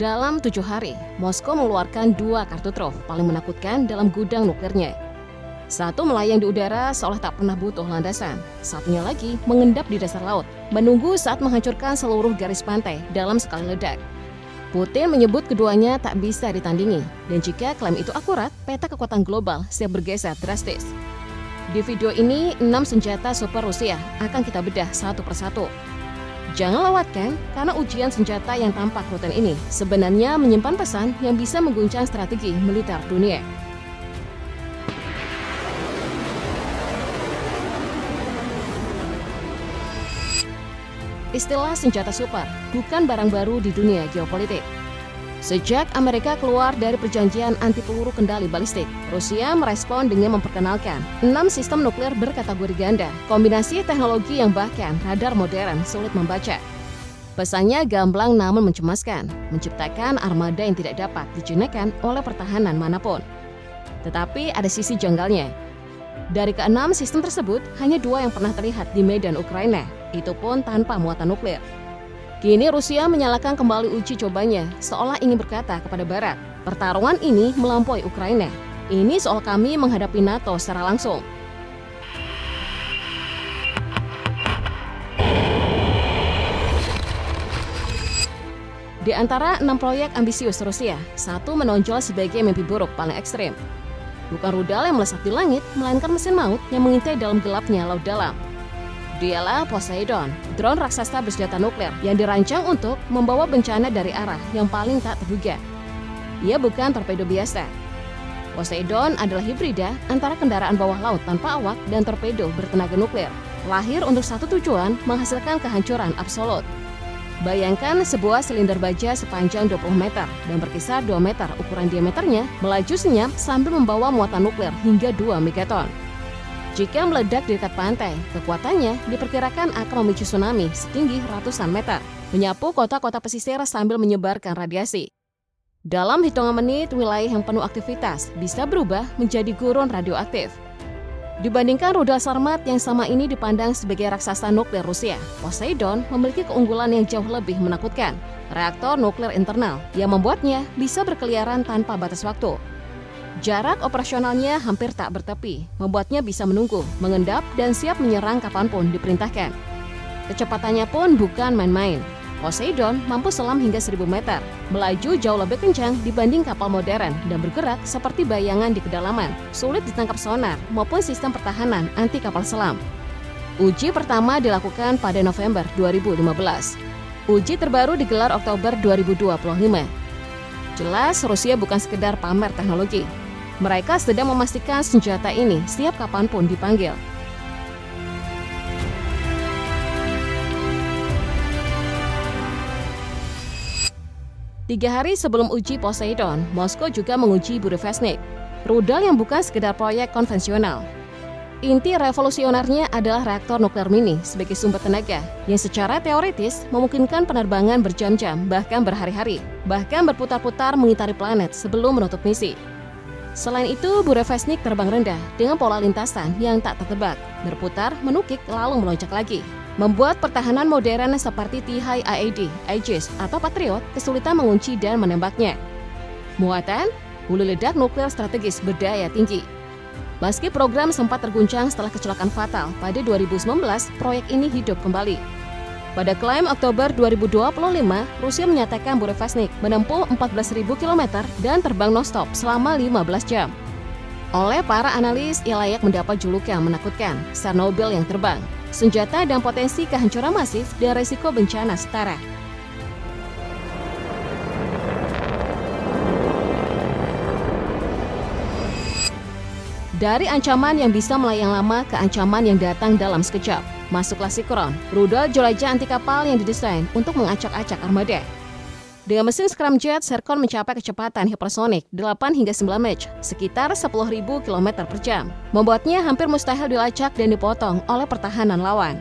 Dalam 7 hari, Moskow mengeluarkan 2 kartu truf paling menakutkan dalam gudang nuklirnya. Satu melayang di udara seolah tak pernah butuh landasan. Satunya lagi mengendap di dasar laut, menunggu saat menghancurkan seluruh garis pantai dalam sekali ledak. Putin menyebut keduanya tak bisa ditandingi, dan jika klaim itu akurat, peta kekuatan global siap bergeser drastis. Di video ini, 6 senjata super Rusia akan kita bedah satu persatu. Jangan lewatkan, karena ujian senjata yang tampak rutin ini sebenarnya menyimpan pesan yang bisa mengguncang strategi militer dunia. Istilah senjata super bukan barang baru di dunia geopolitik. Sejak Amerika keluar dari perjanjian anti peluru kendali balistik, Rusia merespon dengan memperkenalkan 6 sistem nuklir berkategori ganda, kombinasi teknologi yang bahkan radar modern sulit membaca. Pesannya gamblang namun mencemaskan, menciptakan armada yang tidak dapat dijinakan oleh pertahanan manapun. Tetapi ada sisi janggalnya. Dari ke-6 sistem tersebut, hanya 2 yang pernah terlihat di medan Ukraina, itu pun tanpa muatan nuklir. Kini Rusia menyalakan kembali uji cobanya, seolah ingin berkata kepada Barat, pertarungan ini melampaui Ukraina. Ini soal kami menghadapi NATO secara langsung. Di antara 6 proyek ambisius Rusia, satu menonjol sebagai mimpi buruk paling ekstrim. Bukan rudal yang melesat di langit, melainkan mesin maut yang mengintai dalam gelapnya laut dalam. Dialah Poseidon, drone raksasa bersenjata nuklir yang dirancang untuk membawa bencana dari arah yang paling tak terduga. Ia bukan torpedo biasa. Poseidon adalah hibrida antara kendaraan bawah laut tanpa awak dan torpedo bertenaga nuklir. Lahir untuk satu tujuan, menghasilkan kehancuran absolut. Bayangkan sebuah silinder baja sepanjang 20 meter dan berkisar 2 meter ukuran diameternya melaju senyap sambil membawa muatan nuklir hingga 2 megaton. Jika meledak di dekat pantai, kekuatannya diperkirakan akan memicu tsunami setinggi ratusan meter, menyapu kota-kota pesisir sambil menyebarkan radiasi. Dalam hitungan menit, wilayah yang penuh aktivitas bisa berubah menjadi gurun radioaktif. Dibandingkan rudal Sarmat yang sama ini dipandang sebagai raksasa nuklir Rusia, Poseidon memiliki keunggulan yang jauh lebih menakutkan, reaktor nuklir internal yang membuatnya bisa berkeliaran tanpa batas waktu. Jarak operasionalnya hampir tak bertepi, membuatnya bisa menunggu, mengendap, dan siap menyerang kapanpun diperintahkan. Kecepatannya pun bukan main-main. Poseidon mampu selam hingga 1000 meter, melaju jauh lebih kencang dibanding kapal modern dan bergerak seperti bayangan di kedalaman, sulit ditangkap sonar maupun sistem pertahanan anti kapal selam. Uji pertama dilakukan pada November 2015. Uji terbaru digelar Oktober 2025. Jelas Rusia bukan sekedar pamer teknologi. Mereka sedang memastikan senjata ini siap kapanpun dipanggil. Tiga hari sebelum uji Poseidon, Moskow juga menguji Burevestnik, rudal yang bukan sekedar proyek konvensional. Inti revolusionernya adalah reaktor nuklir mini sebagai sumber tenaga yang secara teoritis memungkinkan penerbangan berjam-jam, bahkan berhari-hari, bahkan berputar-putar mengitari planet sebelum menutup misi. Selain itu, Burevestnik terbang rendah dengan pola lintasan yang tak tertebak, berputar, menukik, lalu melonjak lagi, membuat pertahanan modern seperti THAAD, Aegis, atau Patriot kesulitan mengunci dan menembaknya. Muatan, hulu ledak nuklir strategis berdaya tinggi. Meski program sempat terguncang setelah kecelakaan fatal pada 2019, proyek ini hidup kembali. Pada klaim Oktober 2025, Rusia menyatakan Burevestnik menempuh 14.000 km dan terbang non-stop selama 15 jam. Oleh para analis, ia layak mendapat julukan menakutkan, Chernobyl yang terbang, senjata dan potensi kehancuran masif dan resiko bencana setara. Dari ancaman yang bisa melayang lama ke ancaman yang datang dalam sekejap, masuklah Sikron, rudal jelajah anti kapal yang didesain untuk mengacak-acak armada. Dengan mesin scramjet, Zircon mencapai kecepatan hipersonik 8 hingga 9 Mach, sekitar 10.000 km per jam, membuatnya hampir mustahil dilacak dan dipotong oleh pertahanan lawan.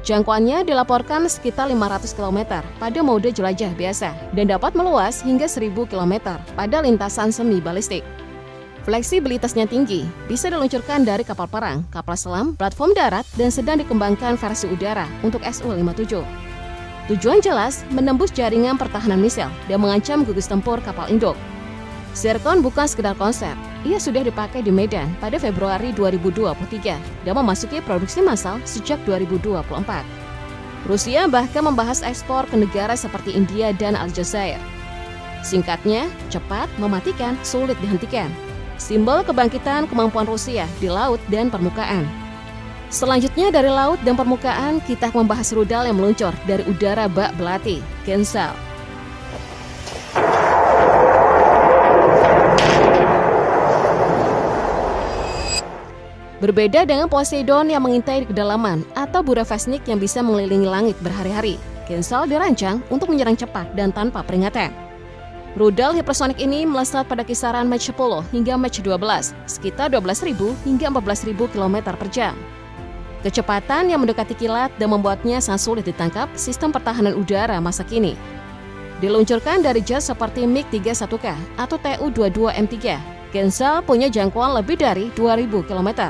Jangkauannya dilaporkan sekitar 500 km pada mode jelajah biasa dan dapat meluas hingga 1.000 km pada lintasan semi balistik. Fleksibilitasnya tinggi, bisa diluncurkan dari kapal perang, kapal selam, platform darat, dan sedang dikembangkan versi udara untuk Su-57. Tujuan jelas menembus jaringan pertahanan misil dan mengancam gugus tempur kapal induk. Zircon bukan sekedar konsep, ia sudah dipakai di Medan pada Februari 2023 dan memasuki produksi massal sejak 2024. Rusia bahkan membahas ekspor ke negara seperti India dan Aljazair. Singkatnya, cepat, mematikan, sulit dihentikan. Simbol kebangkitan kemampuan Rusia di laut dan permukaan. Selanjutnya dari laut dan permukaan, kita membahas rudal yang meluncur dari udara bak belati, Kensal. Berbeda dengan Poseidon yang mengintai di kedalaman atau Burevestnik yang bisa mengelilingi langit berhari-hari, Kensal dirancang untuk menyerang cepat dan tanpa peringatan. Rudal hipersonik ini melesat pada kisaran Mach 10 hingga Mach 12, sekitar 12.000 hingga 14.000 km per jam. Kecepatan yang mendekati kilat dan membuatnya sangat sulit ditangkap sistem pertahanan udara masa kini. Diluncurkan dari jet seperti MiG-31K atau Tu-22M3, Kensal punya jangkauan lebih dari 2.000 km.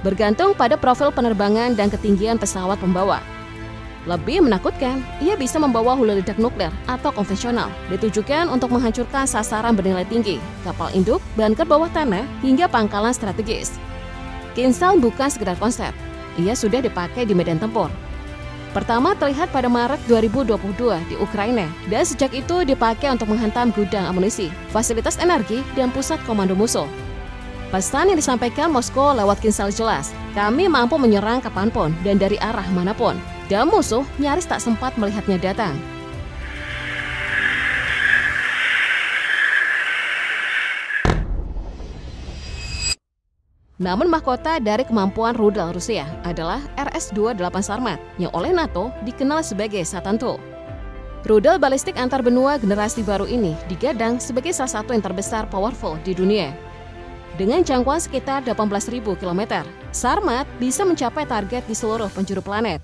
Bergantung pada profil penerbangan dan ketinggian pesawat pembawa. Lebih menakutkan, ia bisa membawa hulu ledak nuklir atau konvensional, ditujukan untuk menghancurkan sasaran bernilai tinggi, kapal induk, bunker bawah tanah, hingga pangkalan strategis. Kensal bukan sekedar konsep, ia sudah dipakai di medan tempur. Pertama terlihat pada Maret 2022 di Ukraina, dan sejak itu dipakai untuk menghantam gudang amunisi, fasilitas energi, dan pusat komando musuh. Pesan yang disampaikan Moskow lewat Kensal jelas, kami mampu menyerang kapanpun dan dari arah manapun, dan musuh nyaris tak sempat melihatnya datang. Namun mahkota dari kemampuan rudal Rusia adalah RS-28 Sarmat yang oleh NATO dikenal sebagai Satan II. Rudal balistik antar benua generasi baru ini digadang sebagai salah satu yang terbesar powerful di dunia. Dengan jangkauan sekitar 18.000 km, Sarmat bisa mencapai target di seluruh penjuru planet.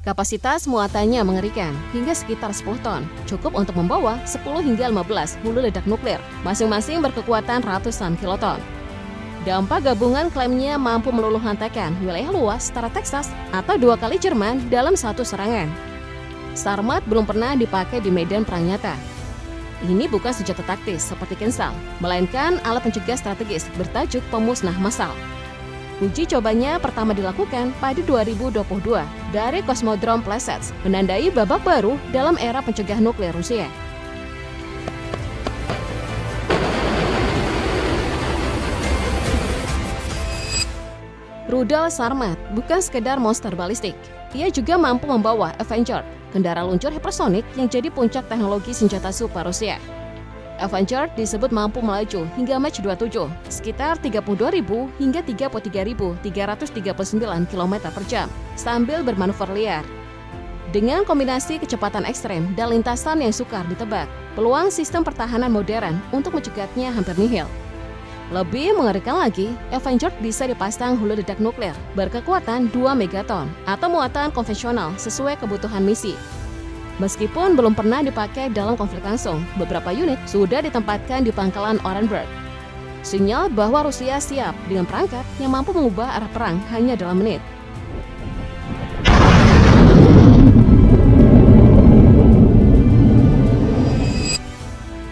Kapasitas muatannya mengerikan hingga sekitar 10 ton, cukup untuk membawa 10 hingga 15 hulu ledak nuklir, masing-masing berkekuatan ratusan kiloton. Dampak gabungan klaimnya mampu meluluh-lantakan wilayah luas setara Texas atau 2 kali Jerman dalam satu serangan. Sarmat belum pernah dipakai di medan perang nyata. Ini bukan senjata taktis seperti Kensal, melainkan alat pencegah strategis bertajuk pemusnah massal. Uji cobanya pertama dilakukan pada 2022 dari Kosmodrom Plesetsk, menandai babak baru dalam era pencegah nuklir Rusia. Rudal Sarmat bukan sekedar monster balistik, ia juga mampu membawa Avenger, kendaraan luncur hipersonik yang jadi puncak teknologi senjata super Rusia. Avenger disebut mampu melaju hingga Mach 27, sekitar 32.000 hingga 33.339 km per jam, sambil bermanuver liar. Dengan kombinasi kecepatan ekstrem dan lintasan yang sukar ditebak, peluang sistem pertahanan modern untuk mencegahnya hampir nihil. Lebih mengerikan lagi, Avenger bisa dipasang hulu ledak nuklir berkekuatan 2 megaton atau muatan konvensional sesuai kebutuhan misi. Meskipun belum pernah dipakai dalam konflik langsung, beberapa unit sudah ditempatkan di pangkalan Orenburg. Sinyal bahwa Rusia siap dengan perangkat yang mampu mengubah arah perang hanya dalam menit.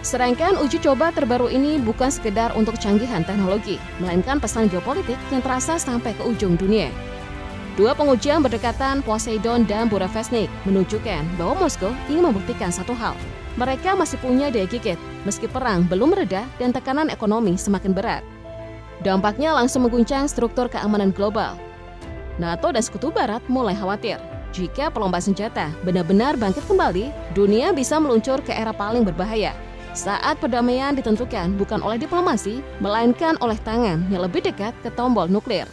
Serangkaian uji coba terbaru ini bukan sekedar untuk kecanggihan teknologi, melainkan pesan geopolitik yang terasa sampai ke ujung dunia. Dua pengujian berdekatan, Poseidon dan Burevestnik, menunjukkan bahwa Moskow ingin membuktikan satu hal. Mereka masih punya daya gigit, meski perang belum mereda dan tekanan ekonomi semakin berat. Dampaknya langsung mengguncang struktur keamanan global. NATO dan Sekutu Barat mulai khawatir. Jika perlombaan senjata benar-benar bangkit kembali, dunia bisa meluncur ke era paling berbahaya. Saat perdamaian ditentukan bukan oleh diplomasi, melainkan oleh tangan yang lebih dekat ke tombol nuklir.